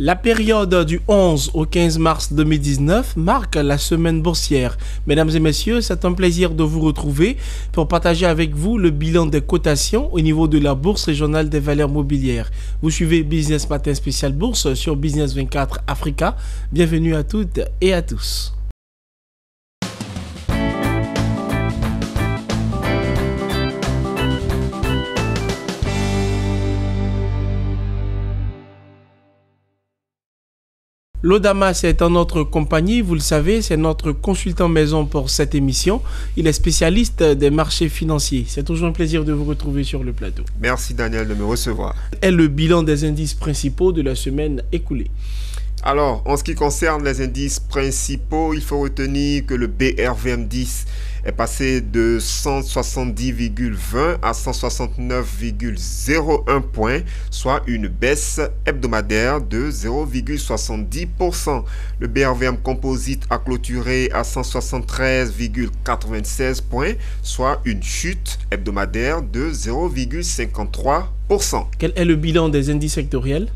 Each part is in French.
La période du 11 au 15 mars 2019 marque la semaine boursière. Mesdames et messieurs, c'est un plaisir de vous retrouver pour partager avec vous le bilan des cotations au niveau de la Bourse régionale des valeurs mobilières. Vous suivez Business Matin spécial bourse sur Business 24 Africa. Bienvenue à toutes et à tous. L'Odamas est en notre compagnie, vous le savez, c'est notre consultant maison pour cette émission. Il est spécialiste des marchés financiers. C'est toujours un plaisir de vous retrouver sur le plateau. Merci Daniel de me recevoir. Et le bilan des indices principaux de la semaine écoulée. Alors, en ce qui concerne les indices principaux, il faut retenir que le BRVM10 est passé de 170,20 à 169,01 points, soit une baisse hebdomadaire de 0,70%. Le BRVM Composite a clôturé à 173,96 points, soit une chute hebdomadaire de 0,53%. Quel est le bilan des indices sectoriels ?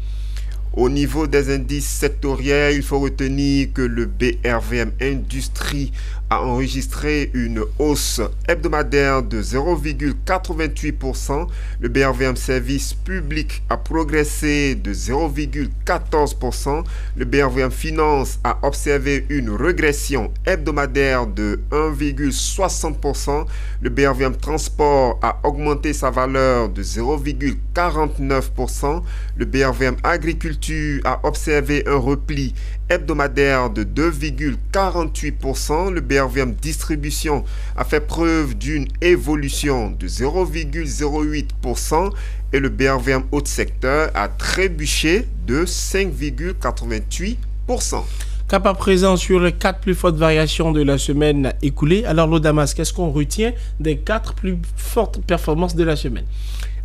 Au niveau des indices sectoriels, il faut retenir que le BRVM Industrie a enregistré une hausse hebdomadaire de 0,88%. Le BRVM Service Public a progressé de 0,14%. Le BRVM Finance a observé une régression hebdomadaire de 1,60%. Le BRVM Transport a augmenté sa valeur de 0,49%. Le BRVM Agriculture a observé un repli hebdomadaire de 2,48%. Le BRVM Distribution a fait preuve d'une évolution de 0,08% et le BRVM Haute Secteur a trébuché de 5,88%. Cap à présent sur les 4 plus fortes variations de la semaine écoulée. Alors l'Odamas, qu'est-ce qu'on retient des 4 plus fortes performances de la semaine?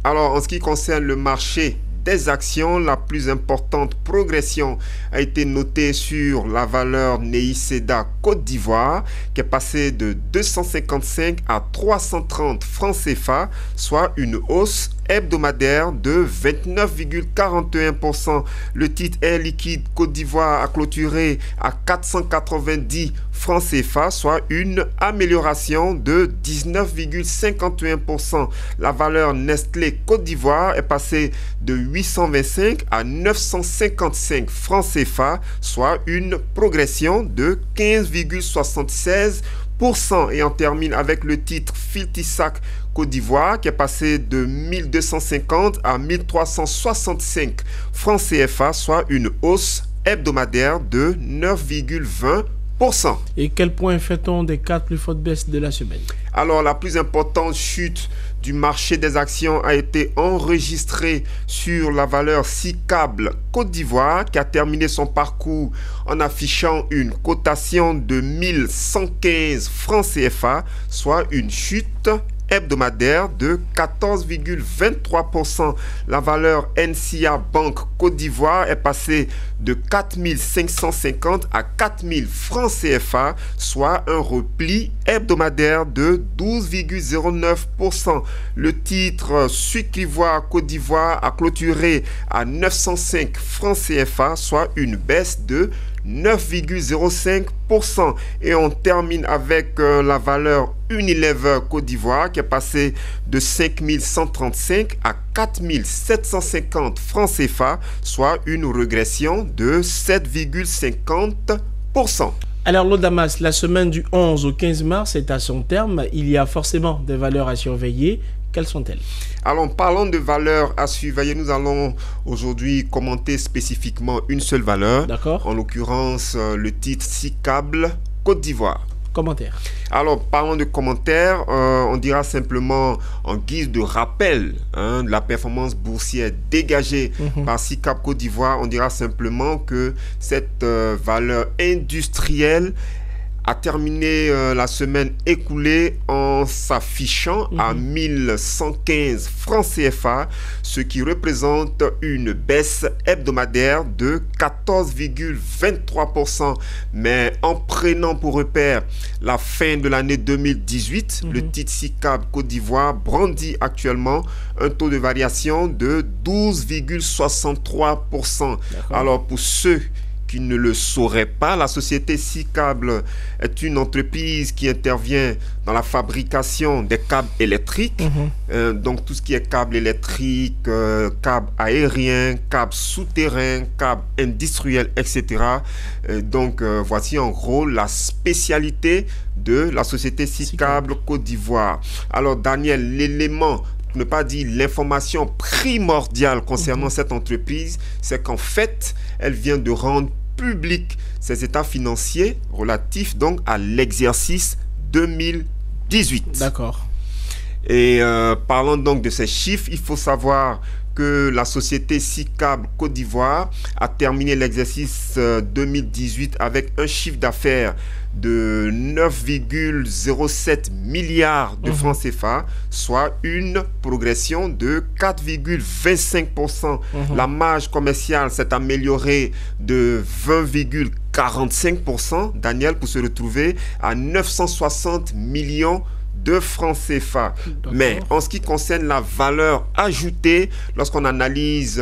Alors en ce qui concerne le marché des actions, la plus importante progression a été notée sur la valeur NEISEDA Côte d'Ivoire qui est passée de 255 à 330 francs CFA, soit une hausse hebdomadaire de 29,41%. Le titre Air Liquide Côte d'Ivoire a clôturé à 490 francs CFA, soit une amélioration de 19,51%. La valeur Nestlé Côte d'Ivoire est passée de 825 à 955 francs CFA, soit une progression de 15,76%. Et on termine avec le titre Filtisac Côte d'Ivoire qui est passé de 1250 à 1365 francs CFA, soit une hausse hebdomadaire de 9,20%. Et quel point fait-on des 4 plus fortes baisses de la semaine? Alors, la plus importante chute du marché des actions a été enregistrée sur la valeur SICABL Côte d'Ivoire qui a terminé son parcours en affichant une cotation de 1115 francs CFA, soit une chute hebdomadaire de 14,23%. La valeur NCA Banque Côte d'Ivoire est passée de 4550 à 4000 francs CFA, soit un repli hebdomadaire de 12,09%. Le titre Sucrivoire Côte d'Ivoire a clôturé à 905 francs CFA, soit une baisse de 9,05%. Et on termine avec la valeur Unilever Côte d'Ivoire qui est passée de 5135 à 4750 francs CFA, soit une régression de 7,50%. Alors l'Odamas, la semaine du 11 au 15 mars est à son terme. Il y a forcément des valeurs à surveiller. Quelles sont-elles? Alors, parlant de valeurs à surveiller, nous allons aujourd'hui commenter spécifiquement une seule valeur. D'accord. En l'occurrence, le titre SICABL Côte d'Ivoire. Commentaire. Alors, parlant de commentaires, on dira simplement en guise de rappel de la performance boursière dégagée par SICABL Côte d'Ivoire, on dira simplement que cette valeur industrielle a terminé la semaine écoulée en s'affichant à 1115 francs CFA, ce qui représente une baisse hebdomadaire de 14,23%. Mais en prenant pour repère la fin de l'année 2018, le titre SICAB Côte d'Ivoire brandit actuellement un taux de variation de 12,63%. Alors pour ceux qui ne le sauraient pas, la société SICAB est une entreprise qui intervient dans la fabrication des câbles électriques, donc tout ce qui est câbles électriques, câbles aériens, câbles souterrains, câbles industriels, etc. Donc voici en gros la spécialité de la société SICAB Côte d'Ivoire. Alors Daniel, l'élément, pour ne pas dire l'information primordiale concernant cette entreprise, c'est qu'en fait, elle vient de rendre public ses états financiers relatifs donc à l'exercice 2018. D'accord. Et parlant donc de ces chiffres, il faut savoir que la société SICAB Côte d'Ivoire a terminé l'exercice 2018 avec un chiffre d'affaires de 9,07 milliards de francs CFA, soit une progression de 4,25%. La marge commerciale s'est améliorée de 20,45%, Daniel, pour se retrouver à 960 millions de francs CFA. Mais en ce qui concerne la valeur ajoutée, lorsqu'on analyse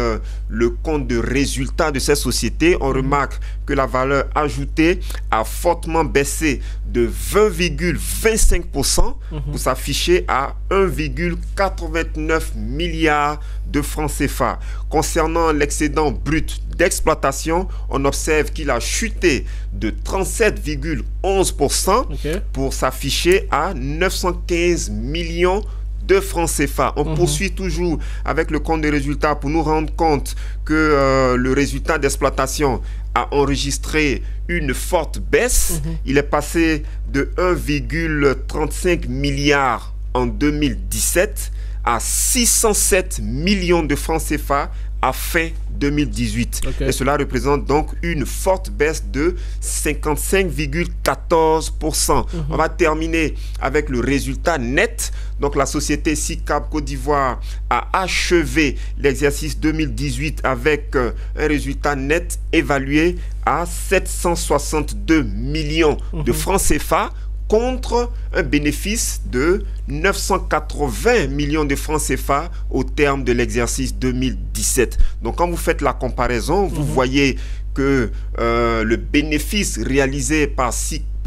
le compte de résultat de cette société, on remarque que la valeur ajoutée a fortement baissé de 20,25% pour s'afficher à 1,89 milliard de francs CFA. Concernant l'excédent brut d'exploitation, on observe qu'il a chuté de 37,11% pour s'afficher à 915 millions de francs CFA. On poursuit toujours avec le compte des résultats pour nous rendre compte que le résultat d'exploitation a enregistré une forte baisse. Il est passé de 1,35 milliard en 2017 à 607 millions de francs CFA à fin 2018. Et cela représente donc une forte baisse de 55,14%. On va terminer avec le résultat net. Donc la société SICAB Côte d'Ivoire a achevé l'exercice 2018 avec un résultat net évalué à 762 millions de francs CFA, contre un bénéfice de 980 millions de francs CFA au terme de l'exercice 2017. Donc quand vous faites la comparaison, vous voyez que le bénéfice réalisé par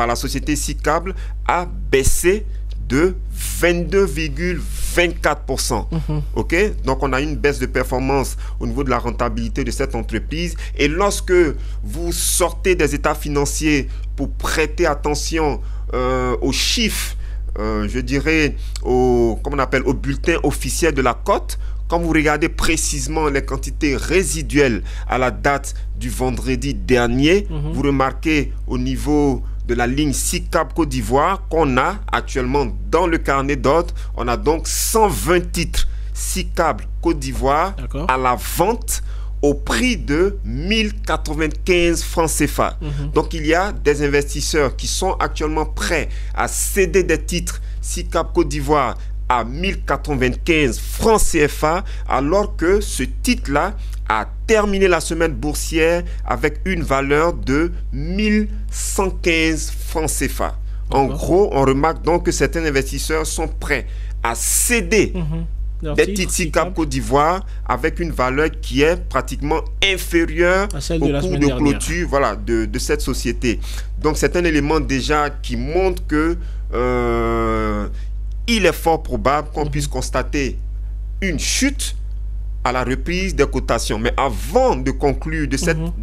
la société SICAB a baissé de 22,24%. Ok, donc on a une baisse de performance au niveau de la rentabilité de cette entreprise. Et lorsque vous sortez des états financiers pour prêter attention aux chiffres, je dirais au bulletin officiel de la cote, quand vous regardez précisément les quantités résiduelles à la date du vendredi dernier, vous remarquez au niveau de la ligne SICAB Côte d'Ivoire qu'on a actuellement dans le carnet d'ordre, on a donc 120 titres SICAB Côte d'Ivoire à la vente au prix de 1095 francs CFA. Donc il y a des investisseurs qui sont actuellement prêts à céder des titres SICAB Côte d'Ivoire à 1095 francs CFA, alors que ce titre-là a terminé la semaine boursière avec une valeur de 1115 francs CFA. En gros, on remarque donc que certains investisseurs sont prêts à céder des titres SICAB Côte d'Ivoire avec une valeur qui est pratiquement inférieure au cours de clôture de cette société. Donc c'est un élément déjà qui montre que il est fort probable qu'on puisse constater une chute à la reprise des cotations. Mais avant de conclure de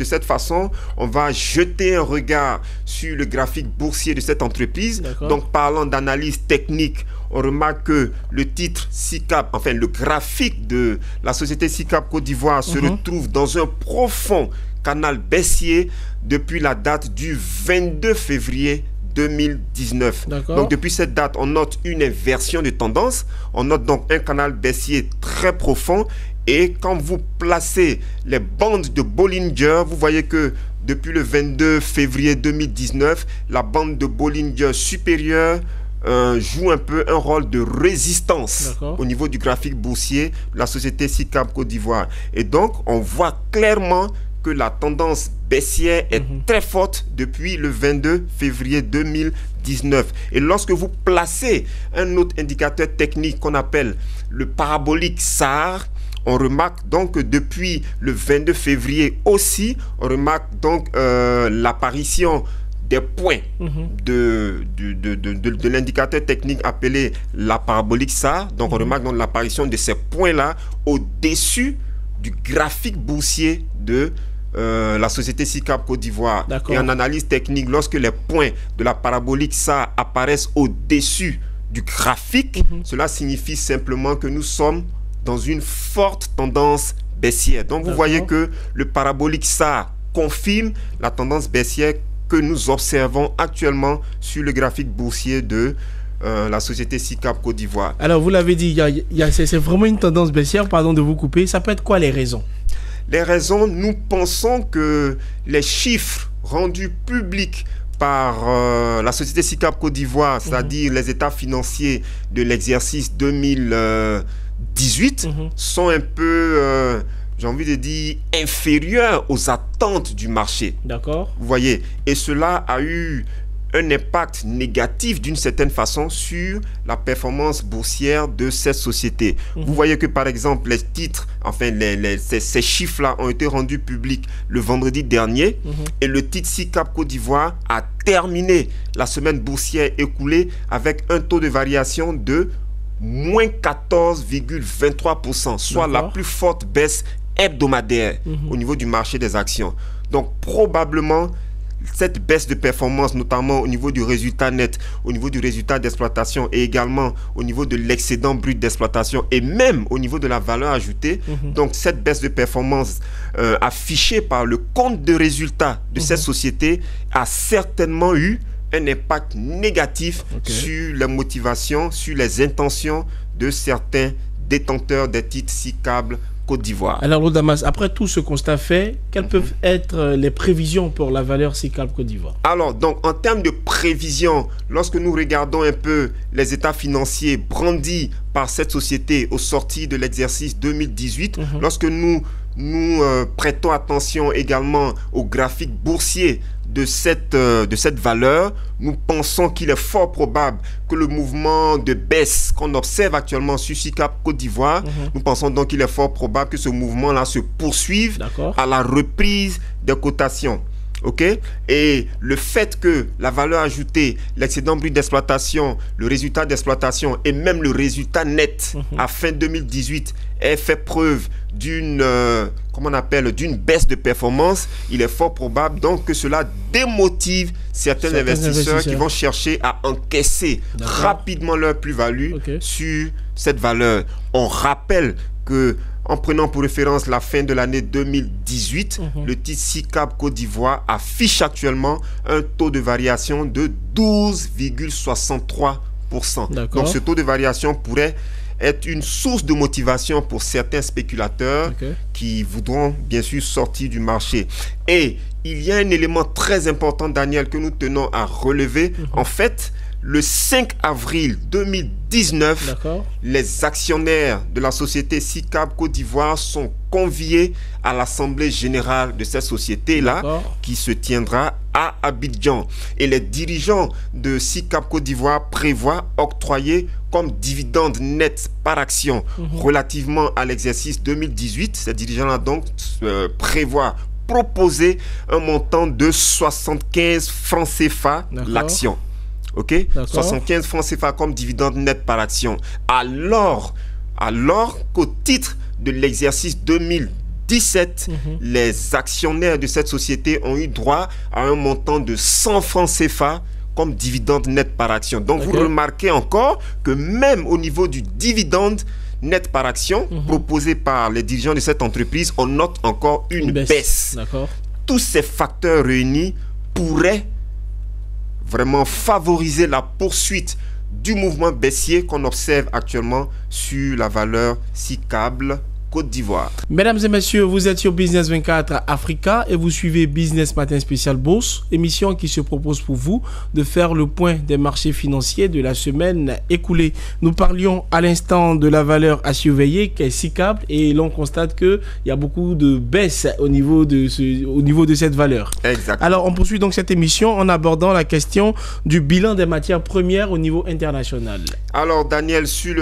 cette façon, on va jeter un regard sur le graphique boursier de cette entreprise. Donc parlant d'analyse technique, on remarque que le titre SICAB, enfin le graphique de la société SICAB Côte d'Ivoire se retrouve dans un profond canal baissier depuis la date du 22 février 2019. Donc depuis cette date, on note une inversion de tendance. On note donc un canal baissier très profond. Et quand vous placez les bandes de Bollinger, vous voyez que depuis le 22 février 2019, la bande de Bollinger supérieure joue un peu un rôle de résistance au niveau du graphique boursier de la société SICAP Côte d'Ivoire. Et donc, on voit clairement que la tendance baissière est très forte depuis le 22 février 2019. Et lorsque vous placez un autre indicateur technique qu'on appelle le parabolique SAR, on remarque donc que depuis le 22 février aussi, on remarque donc l'apparition des points de l'indicateur technique appelé la parabolique SAR. Donc, on remarque donc l'apparition de ces points-là au-dessus du graphique boursier de la société SICAP Côte d'Ivoire. Et en analyse technique, lorsque les points de la parabolique SAR apparaissent au-dessus du graphique, cela signifie simplement que nous sommes dans une forte tendance baissière. Donc, vous voyez que le parabolique SAR confirme la tendance baissière que nous observons actuellement sur le graphique boursier de la société SICAP Côte d'Ivoire. Alors, vous l'avez dit, c'est vraiment une tendance baissière, pardon de vous couper. Ça peut être quoi les raisons? Les raisons, nous pensons que les chiffres rendus publics par la société SICAP Côte d'Ivoire, c'est-à-dire les états financiers de l'exercice 2018, sont un peu... j'ai envie de dire, inférieur aux attentes du marché. D'accord. Vous voyez, et cela a eu un impact négatif d'une certaine façon sur la performance boursière de cette société. Vous voyez que par exemple, les titres, enfin ces chiffres-là ont été rendus publics le vendredi dernier et le titre SICAP Côte d'Ivoire a terminé la semaine boursière écoulée avec un taux de variation de moins 14,23%, soit la plus forte baisse hebdomadaire au niveau du marché des actions. Donc probablement cette baisse de performance, notamment au niveau du résultat net, au niveau du résultat d'exploitation et également au niveau de l'excédent brut d'exploitation et même au niveau de la valeur ajoutée. Donc cette baisse de performance affichée par le compte de résultat de cette société a certainement eu un impact négatif sur les motivations, sur les intentions de certains détenteurs des titres SICAP Côte d'Ivoire. Alors, Lodamas, après tout ce constat fait, quelles peuvent être les prévisions pour la valeur SICAP Côte d'Ivoire? Alors, donc, en termes de prévisions, lorsque nous regardons un peu les états financiers brandis par cette société au sorti de l'exercice 2018, lorsque nous prêtons attention également au graphique boursier de cette valeur, nous pensons qu'il est fort probable que le mouvement de baisse qu'on observe actuellement sur SICAP Côte d'Ivoire, nous pensons donc qu'il est fort probable que ce mouvement-là se poursuive à la reprise des cotations. Et le fait que la valeur ajoutée, l'excédent brut d'exploitation, le résultat d'exploitation et même le résultat net à fin 2018 ait fait preuve d'une d'une baisse de performance, il est fort probable donc que cela démotive certains investisseurs qui vont chercher à encaisser rapidement leur plus-value sur cette valeur. On rappelle que en prenant pour référence la fin de l'année 2018, le titre SICAP Côte d'Ivoire affiche actuellement un taux de variation de 12,63%. Donc ce taux de variation pourrait être une source de motivation pour certains spéculateurs qui voudront bien sûr sortir du marché. Et il y a un élément très important, Daniel, que nous tenons à relever. En fait, le 5 avril 2019, les actionnaires de la société SICAP Côte d'Ivoire sont conviés à l'assemblée générale de cette société-là qui se tiendra à Abidjan. Et les dirigeants de SICAP Côte d'Ivoire prévoient octroyer comme dividende net par action relativement à l'exercice 2018. Ces dirigeants-là donc prévoient proposer un montant de 75 francs CFA l'action. 75 francs CFA comme dividende net par action. Alors qu'au titre de l'exercice 2017, les actionnaires de cette société ont eu droit à un montant de 100 francs CFA comme dividende net par action. Donc vous remarquez encore que même au niveau du dividende net par action proposé par les dirigeants de cette entreprise, on note encore une baisse. Tous ces facteurs réunis pourraient vraiment favoriser la poursuite du mouvement baissier qu'on observe actuellement sur la valeur SICAP Côte d'Ivoire. Mesdames et messieurs, vous êtes sur Business 24 Africa et vous suivez Business Matin Spécial Bourse, émission qui se propose pour vous de faire le point des marchés financiers de la semaine écoulée. Nous parlions à l'instant de la valeur à surveiller qui est SICAP et l'on constate qu'il y a beaucoup de baisse au niveau de cette valeur. Exact. Alors on poursuit donc cette émission en abordant la question du bilan des matières premières au niveau international. Alors Daniel, sur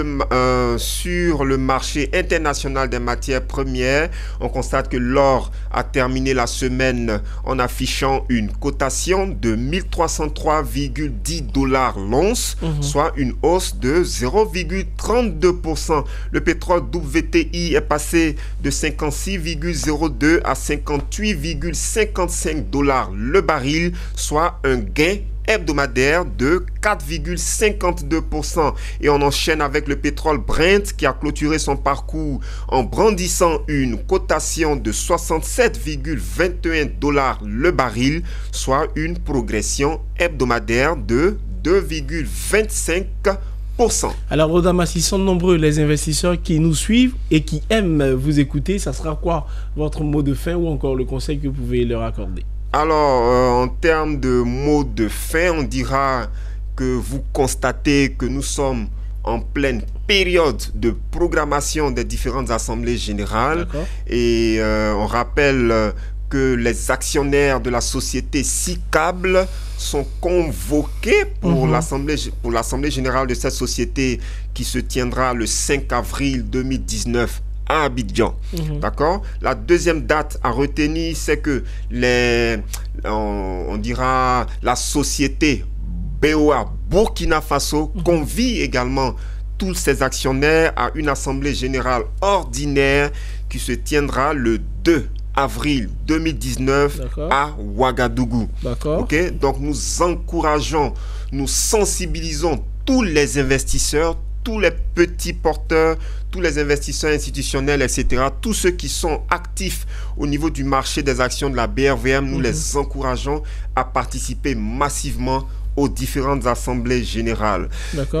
le marché international des matières premières, on constate que l'or a terminé la semaine en affichant une cotation de 1303,10 $ l'once, soit une hausse de 0,32%. Le pétrole WTI est passé de 56,02 à 58,55 $ le baril, soit un gain hebdomadaire de 4,52%. Et on enchaîne avec le pétrole Brent qui a clôturé son parcours en brandissant une cotation de 67,21 $ le baril, soit une progression hebdomadaire de 2,25%. Alors, Rodamas, ils sont nombreux les investisseurs qui nous suivent et qui aiment vous écouter. Ça sera quoi votre mot de fin ou encore le conseil que vous pouvez leur accorder? Alors, en termes de mots de fin, on dira que vous constatez que nous sommes en pleine période de programmation des différentes assemblées générales. Et on rappelle que les actionnaires de la société SICAB sont convoqués pour l'assemblée générale de cette société qui se tiendra le 5 avril 2019 à Abidjan. D'accord. La deuxième date à retenir, c'est que on dira la société BOA Burkina Faso convie également tous ses actionnaires à une assemblée générale ordinaire qui se tiendra le 2 avril 2019 à Ouagadougou. Ok. Donc nous encourageons, nous sensibilisons tous les investisseurs, tous les petits porteurs, tous les investisseurs institutionnels, etc., tous ceux qui sont actifs au niveau du marché des actions de la BRVM, nous les encourageons à participer massivement aux différentes assemblées générales.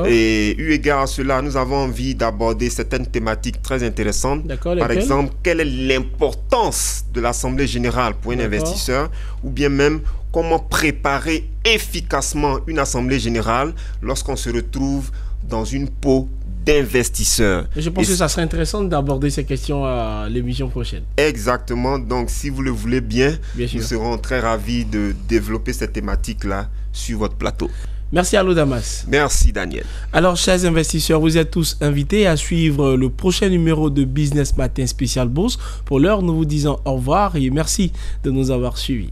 Et eu égard à cela, nous avons envie d'aborder certaines thématiques très intéressantes. Par exemple, quelle est l'importance de l'assemblée générale pour un investisseur, ou bien même comment préparer efficacement une assemblée générale lorsqu'on se retrouve dans une peau d'investisseurs. Je pense que ça serait intéressant d'aborder ces questions à l'émission prochaine. Exactement. Donc, si vous le voulez bien nous serons très ravis de développer cette thématique-là sur votre plateau. Merci à Rodamas. Merci Daniel. Alors, chers investisseurs, vous êtes tous invités à suivre le prochain numéro de Business Matin Spécial Bourse. Pour l'heure, nous vous disons au revoir et merci de nous avoir suivis.